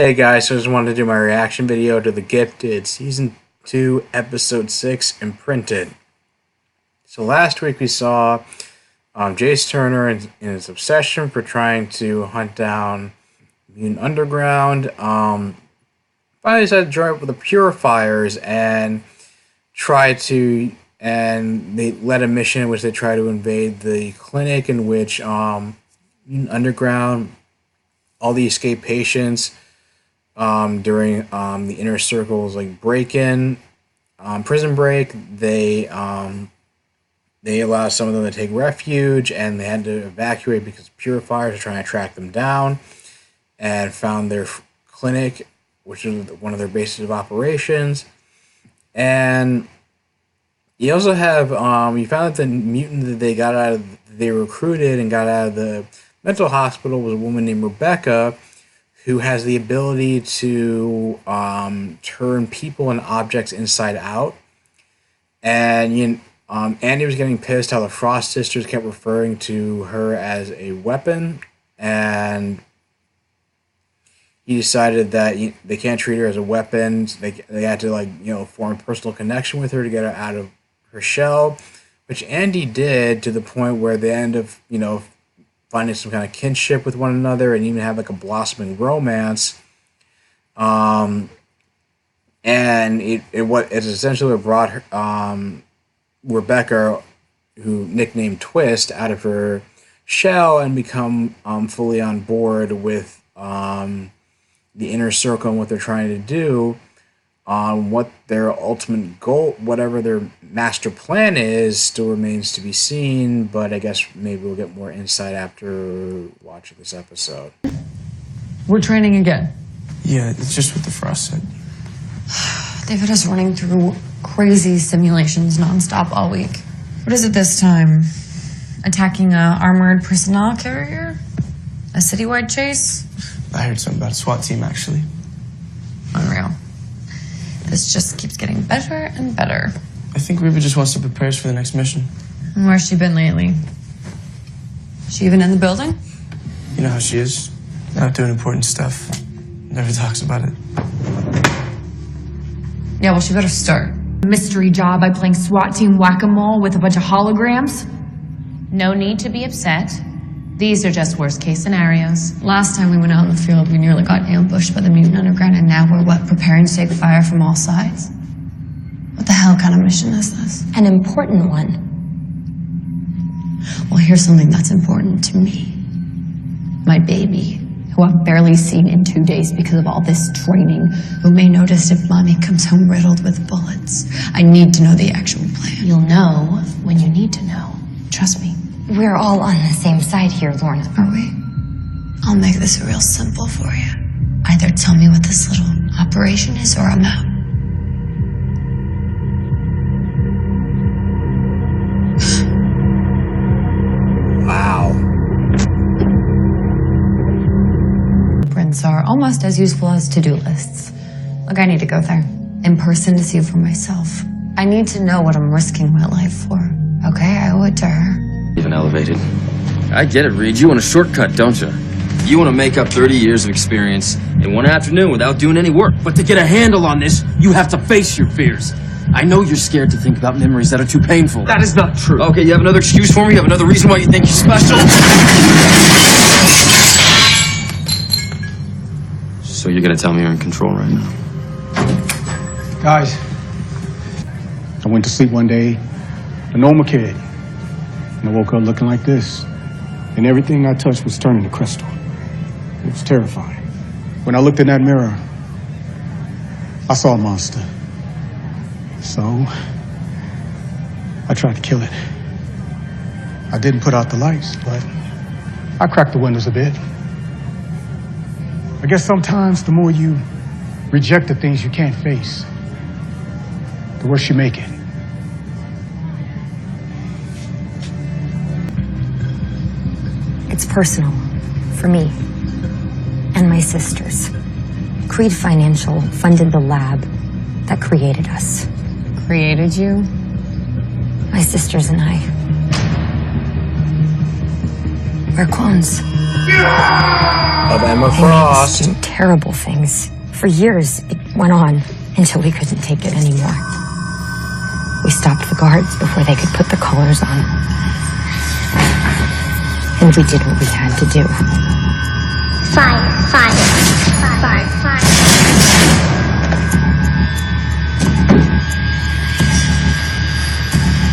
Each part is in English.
Hey guys, so I just wanted to do my reaction video to The Gifted Season 2, Episode 6, Imprinted. So last week we saw Jace Turner in his obsession for trying to hunt down Mutant Underground. Finally decided to join up with the Purifiers and they led a mission in which they try to invade the clinic in which Mutant Underground, all the escaped patients, during the Inner Circle's break-in, prison break, they allowed some of them to take refuge, and they had to evacuate because purifiers are trying to track them down, and found their clinic, which is one of their bases of operations. And you also have you found that the mutant that they recruited and got out of the mental hospital was a woman named Rebecca, who has the ability to turn people and objects inside out. And Andy was getting pissed how the Frost sisters kept referring to her as a weapon, and he decided that they can't treat her as a weapon. They had to form a personal connection with her to get her out of her shell, which Andy did to the point where they end up finding some kind of kinship with one another and even have a blossoming romance. And it's essentially what brought her, Rebecca, who nicknamed Twist, out of her shell and become fully on board with the Inner Circle and what they're trying to do. What their ultimate goal, whatever their master plan is, still remains to be seen, but I guess maybe we'll get more insight after watching this episode. We're training again. Yeah, it's just what the Frost said. They've had us running through crazy simulations nonstop all week. What is it this time? Attacking a armored personnel carrier? A citywide chase? I heard something about a SWAT team, actually. Unreal. This just keeps getting better and better. I think Reba just wants to prepare us for the next mission. And where's she been lately? She even in the building? You know how she is. Not doing important stuff. Never talks about it. Yeah, well, she better start. Mystery job by playing SWAT team whack-a-mole with a bunch of holograms? No need to be upset. These are just worst-case scenarios. Last time we went out in the field, we nearly got ambushed by the Mutant Underground, and now we're, preparing to take fire from all sides? What the hell kind of mission is this? An important one. Well, here's something that's important to me. My baby, Who I've barely seen in 2 days because of all this training. who may notice if Mommy comes home riddled with bullets. I need to know the actual plan. You'll know when you need to know. Trust me. We're all on the same side here, Lorna. Are we? I'll make this real simple for you. Either tell me what this little operation is, or I'm out. Wow. Prints are almost as useful as to-do lists. Look, I need to go there in person to see it for myself. I need to know what I'm risking my life for. Okay, I owe it to her. Even elevated. I get it, Reed. You want a shortcut, don't you? You want to make up 30 years of experience in one afternoon without doing any work. But to get a handle on this, you have to face your fears. I know you're scared to think about memories that are too painful. That is not true. Okay, you have another excuse for me? You have another reason why you think you're special? So you're gonna tell me you're in control right now? Guys, I went to sleep one day, a normal kid, and I woke up looking like this. And everything I touched was turning to crystal. It was terrifying. When I looked in that mirror, I saw a monster. So, I tried to kill it. I didn't put out the lights, but I cracked the windows a bit. I guess sometimes the more you reject the things you can't face, the worse you make it. It's personal, for me and my sisters. Creed Financial funded the lab that created us. Created you? My sisters and I. We're clones. of Emma They made us Frost. do terrible things. For years, it went on until we couldn't take it anymore. We stopped the guards before they could put the collars on. And we did what we had to do. Fire, fire, fire, fire.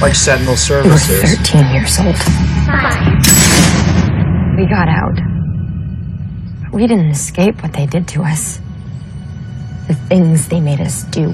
Like Sentinel We were Services. 13 years old. Fire. We got out. We didn't escape what they did to us. The things they made us do.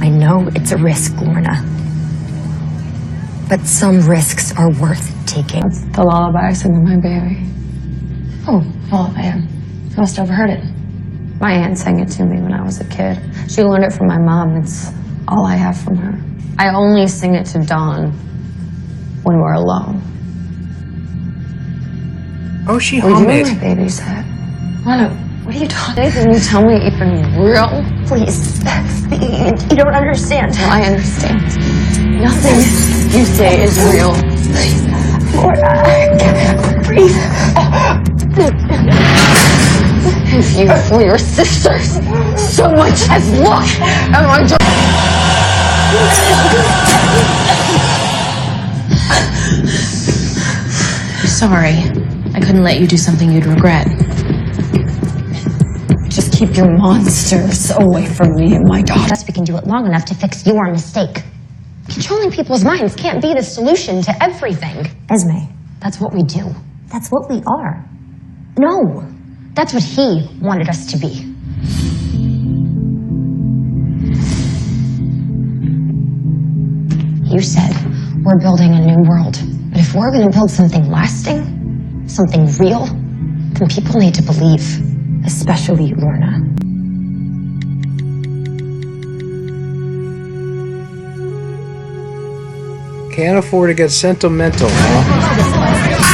I know it's a risk, Lorna. But some risks are worth taking. That's the lullaby I sing to my baby. Oh, lullaby. You must have overheard it. My aunt sang it to me when I was a kid. She learned it from my mom. It's all I have from her. I only sing it to Dawn when we're alone. Oh, she Were you hummed in it. my baby's head? Lana, what are you talking? Anything you tell me even real? Please. You don't understand. Well, I understand. Nothing you say is real. Lorna, I can't breathe. If you were your sisters, so much has lost. And I don't. Sorry. I couldn't let you do something you'd regret. Just keep your monsters away from me and my daughter. Unless we can do it long enough to fix your mistake. Controlling people's minds can't be the solution to everything. Esme, that's what we do. That's what we are. No, that's what he wanted us to be. You said we're building a new world. But if we're going to build something lasting, something real, then people need to believe. Especially Lorna. Can't afford to get sentimental, huh?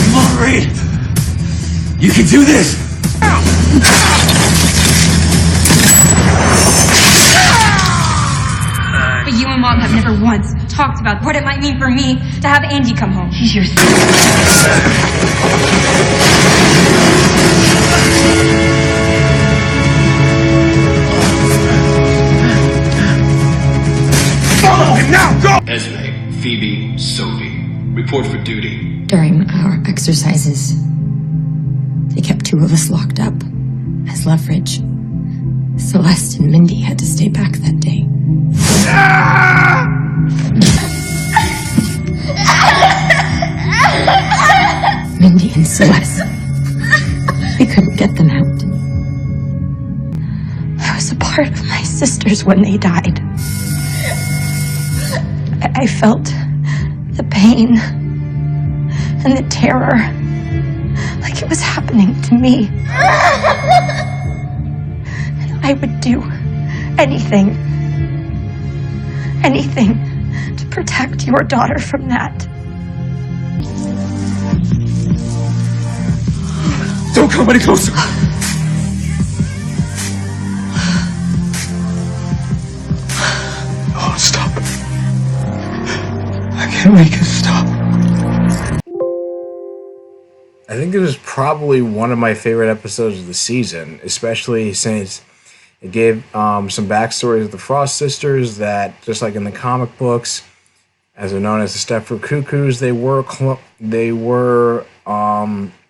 Come on, Reed. You can do this. But you and Mom have never once talked about what it might mean for me to have Andy come home. He's your Follow him now. Go. Esme, Phoebe, Sophie, report for duty. During our exercises, they kept two of us locked up as leverage. Celeste and Mindy had to stay back that day. Mindy and Celeste. We couldn't get them out. I was a part of my sisters when they died. I felt the pain and the terror like it was happening to me. And I would do anything to protect your daughter from that. Don't come any closer. Oh, stop. I can't make it stop. I think it was probably one of my favorite episodes of the season, especially since it gave some backstories of the Frost sisters that, just like in the comic books, as they're known as the Stepford Cuckoos, they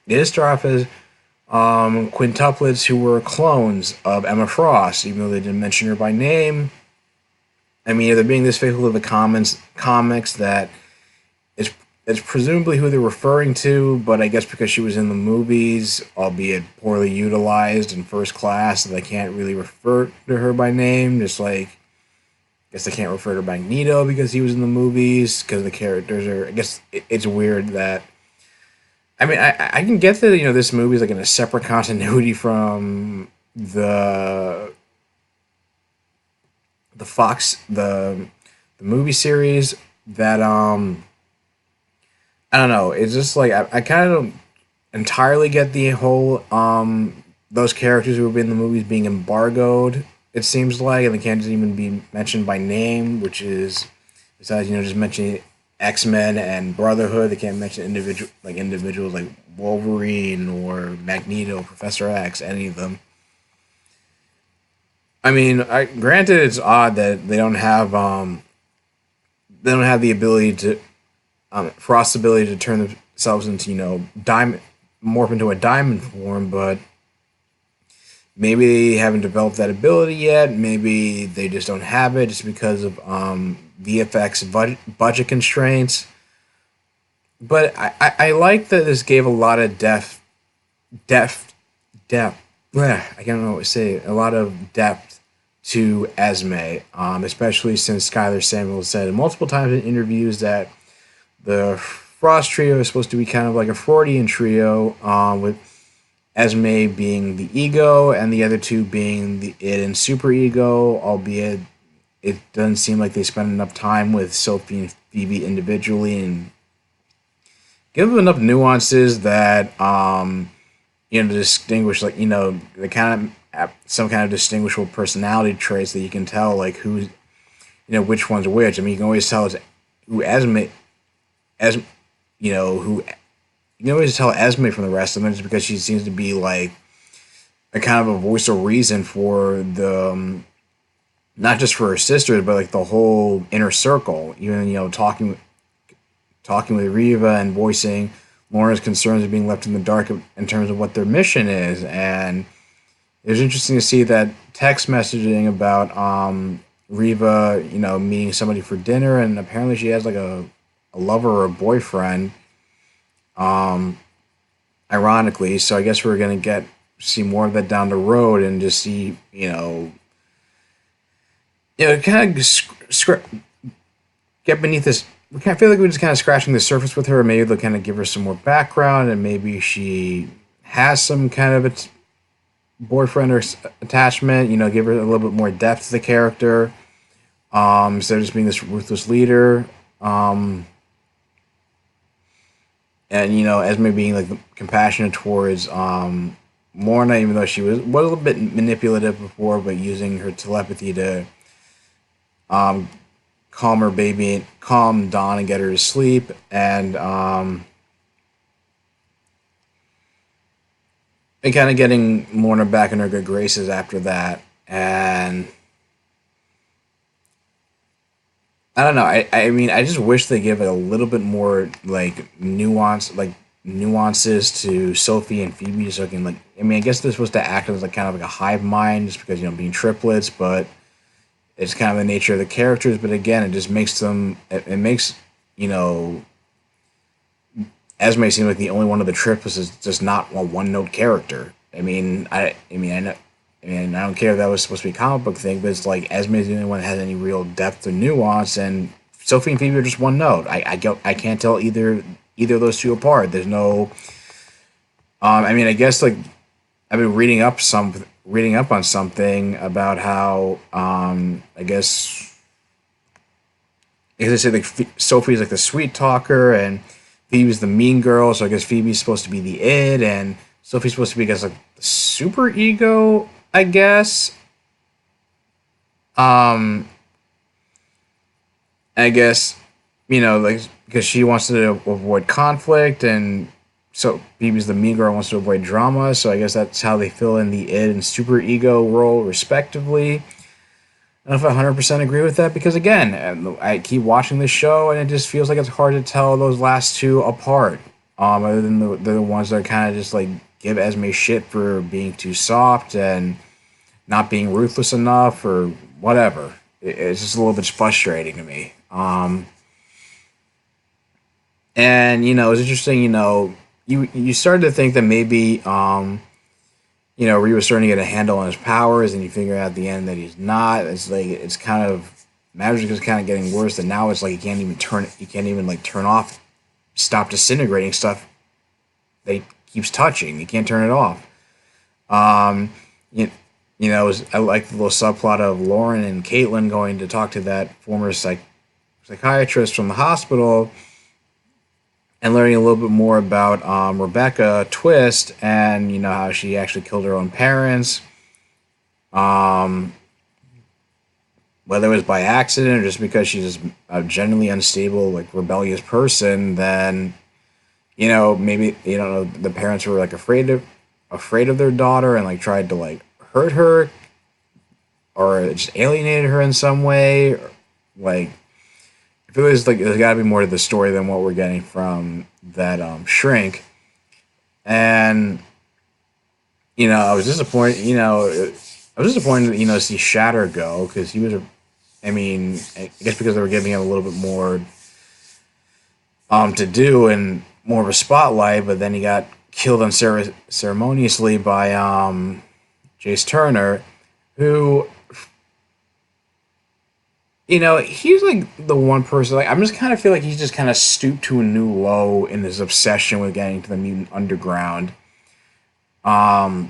did start off as quintuplets who were clones of Emma Frost, even though they didn't mention her by name. I mean, they're being this faithful to the comics that it's presumably who they're referring to, but I guess because she was in the movies, albeit poorly utilized in First Class, they can't really refer to her by name. Just like, I guess they can't refer to Magneto because he was in the movies, because the characters are, I guess it's weird that, I mean, I can get that, this movie is like in a separate continuity from the Fox, the movie series that, I don't know. It's just like I kind of don't entirely get the whole those characters who have been in the movies being embargoed. It seems like, and they can't even be mentioned by name, which is besides just mentioning X-Men and Brotherhood. They can't mention individuals like Wolverine or Magneto, Professor X, any of them. I mean, granted, it's odd that they don't have the ability to Frost's ability to turn themselves into diamond, morph into a diamond form, but maybe they haven't developed that ability yet. Maybe they just don't have it just because of VFX budget constraints. But I like that this gave a lot of depth. I don't know what to say. A lot of depth to Esme, especially since Skylar Samuels said multiple times in interviews that the Frost trio is supposed to be kind of like a Freudian trio, with Esme being the ego and the other two being the id and superego, albeit it doesn't seem like they spend enough time with Sophie and Phoebe individually and give them enough nuances that to distinguish the kind of some kind of distinguishable personality traits that you can tell like who's which one's which. I mean, you can always tell who who you can always tell Esme from the rest of them just because she seems to be like a kind of a voice of reason for the not just for her sisters but like the whole inner circle. Even talking with Riva and voicing Lauren's concerns of being left in the dark in terms of what their mission is. And it was interesting to see that text messaging about Riva, meeting somebody for dinner, and apparently she has like a lover or a boyfriend. Ironically, so I guess we're gonna see more of that down the road and just see, kind of get beneath this. We kind of feel like we're just kind of scratching the surface with her. Maybe they'll kind of give her some more background, and maybe she has some kind of a boyfriend or attachment. Give her a little bit more depth to the character, instead of just being this ruthless leader. And Esme being like compassionate towards Lorna, even though she was a little bit manipulative before, but using her telepathy to calm Dawn and get her to sleep, and kind of getting Lorna back in her good graces after that. And I don't know. I mean, I just wish they give it a little bit more nuances to Sophie and Phoebe, so I can I guess they're supposed to act as kind of like a hive mind, just because being triplets, but it's kind of the nature of the characters. But again, it just makes them. It makes Esme seem like the only one of the triplets is just not a one-note character. I know. And I don't care if that was supposed to be a comic book thing, but it's like Esme's the only one that has any real depth or nuance, and Sophie and Phoebe are just one note. I can't tell either of those two apart. There's no. I guess I've been reading up on something about how I guess as I said, Sophie's like the sweet talker and Phoebe's the mean girl. So I guess Phoebe's supposed to be the id, and Sophie's supposed to be, I guess, like the super ego, I guess. I guess, because she wants to avoid conflict, and so Phoebe's the mean girl, wants to avoid drama. So I guess that's how they fill in the id and super ego role, respectively. I don't know if I 100% agree with that, because again, I keep watching this show and it just feels like it's hard to tell those last two apart. Other than the ones that kind of just give Esme shit for being too soft and not being ruthless enough or whatever. It's just a little bit frustrating to me. And it's interesting. You started to think that maybe Ryu was starting to get a handle on his powers, and you figure out at the end that he's not. It's kind of magic is kind of getting worse, and now it's like he can't even turn off, stop disintegrating stuff that he keeps touching. He can't turn it off. I like the little subplot of Lauren and Caitlin going to talk to that former psychiatrist from the hospital, and learning a little bit more about Rebecca Twist and how she actually killed her own parents. Um, whether it was by accident or just because she's just a genuinely unstable, like rebellious person, then maybe the parents were like afraid of their daughter and like tried to like hurt her or just alienated her in some way. Like I feel like there's got to be more to the story than what we're getting from that shrink. And I was disappointed. I was disappointed to see Shatter go because he was I mean, I guess because they were giving him a little bit more to do and more of a spotlight, but then he got killed unceremoniously by Jace Turner, who he's like the one person. Like I'm just kind of feel like he's just kind of stooped to a new low in his obsession with getting to the mutant underground. Because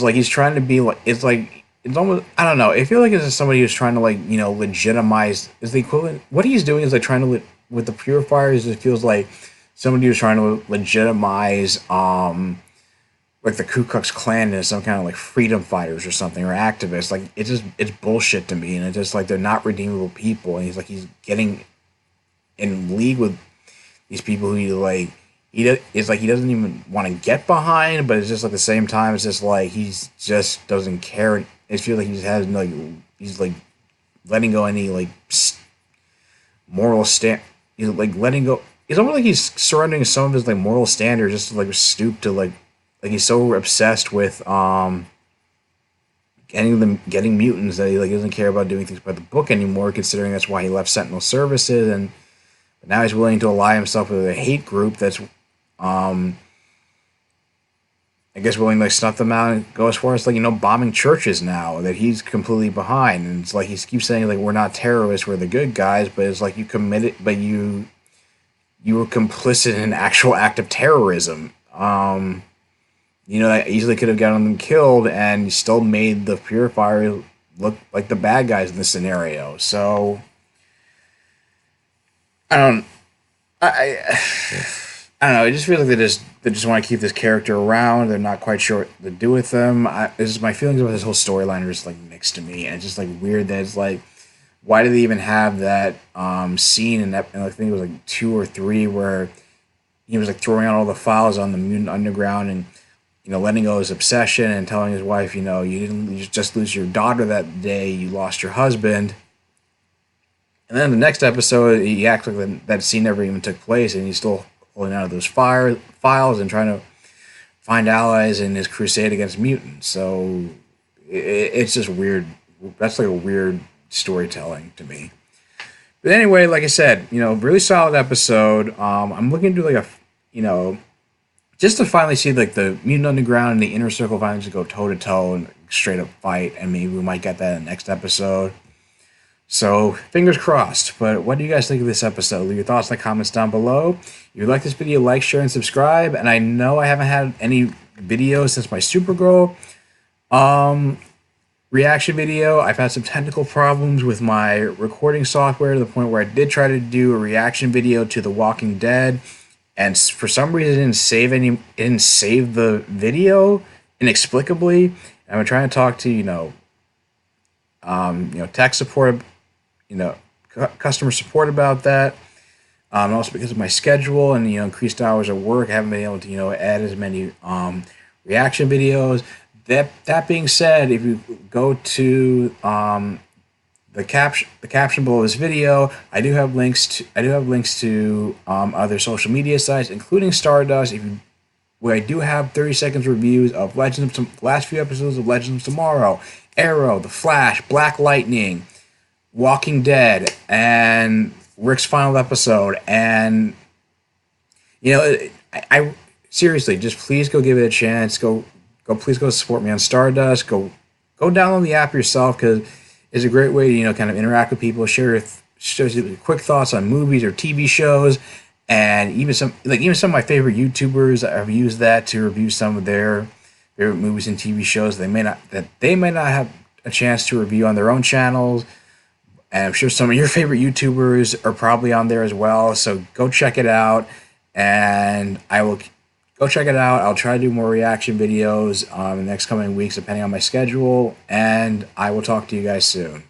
like he's trying to be like it's almost I don't know. I feel like it's somebody who's trying to like legitimize is the equivalent. What he's doing is like trying to with the purifiers. It feels like somebody who's trying to legitimize like the Ku Klux Klan as some kind of like freedom fighters or something or activists. Like it's bullshit to me, and it's just like they're not redeemable people. And he's getting in league with these people who it's like he doesn't even want to get behind, but it's just like at the same time it's just like he's just doesn't care. It feels like he just has he's like letting go any like moral stand. He's like letting go. It's almost like he's surrendering some of his like moral standards just to like stoop to like he's so obsessed with getting mutants that he like doesn't care about doing things by the book anymore. Considering that's why he left Sentinel Services, and but now he's willing to ally himself with a hate group that's I guess willing to like snuff them out and go as far as like bombing churches now that he's completely behind. And it's like he keeps saying like we're not terrorists, we're the good guys, but it's like you committed, but you were complicit in an actual act of terrorism. That easily could have gotten them killed and still made the Purifier look like the bad guys in this scenario. So I don't know. It just feels like they just want to keep this character around. They're not quite sure what to do with them. My feelings about this whole storyline are just like mixed to me, and it's just like weird that it's like, why did they even have that scene in that? I think it was like 2 or 3 where he was like throwing out all the files on the mutant underground and letting go of his obsession and telling his wife, you just lose your daughter that day, you lost your husband. And then the next episode, he acts like that scene never even took place, and he's still pulling out of those files and trying to find allies in his crusade against mutants. So it's just weird. That's like a weird storytelling to me. But anyway, like I said, really solid episode. I'm looking to do like just to finally see like the mutant underground and the inner circle finally just go toe to toe and straight up fight, and maybe we might get that in the next episode. So, fingers crossed. But what do you guys think of this episode? Leave your thoughts in the comments down below. If you like this video, like, share, and subscribe. And I know I haven't had any videos since my Supergirl reaction video. I've had some technical problems with my recording software to the point where I did try to do a reaction video to The Walking Dead. And for some reason, it didn't save the video inexplicably. And I'm trying to talk to, tech support, customer support about that. Also because of my schedule and increased hours of work, I haven't been able to add as many reaction videos. That being said, if you go to the caption below this video, I do have links to other social media sites, including Stardust. Where I do have 30 seconds reviews of the last few episodes of Legends of Tomorrow, Arrow, The Flash, Black Lightning, Walking Dead, and Rick's final episode. And I seriously, just please go give it a chance. Please go support me on Stardust. Go download the app yourself, because it's a great way to kind of interact with people, share quick thoughts on movies or TV shows, and even some of my favorite YouTubers have used that to review some of their favorite movies and TV shows they may not have a chance to review on their own channels. And I'm sure some of your favorite YouTubers are probably on there as well. So go check it out. And I will go check it out. I'll try to do more reaction videos in the next coming weeks, depending on my schedule. And I will talk to you guys soon.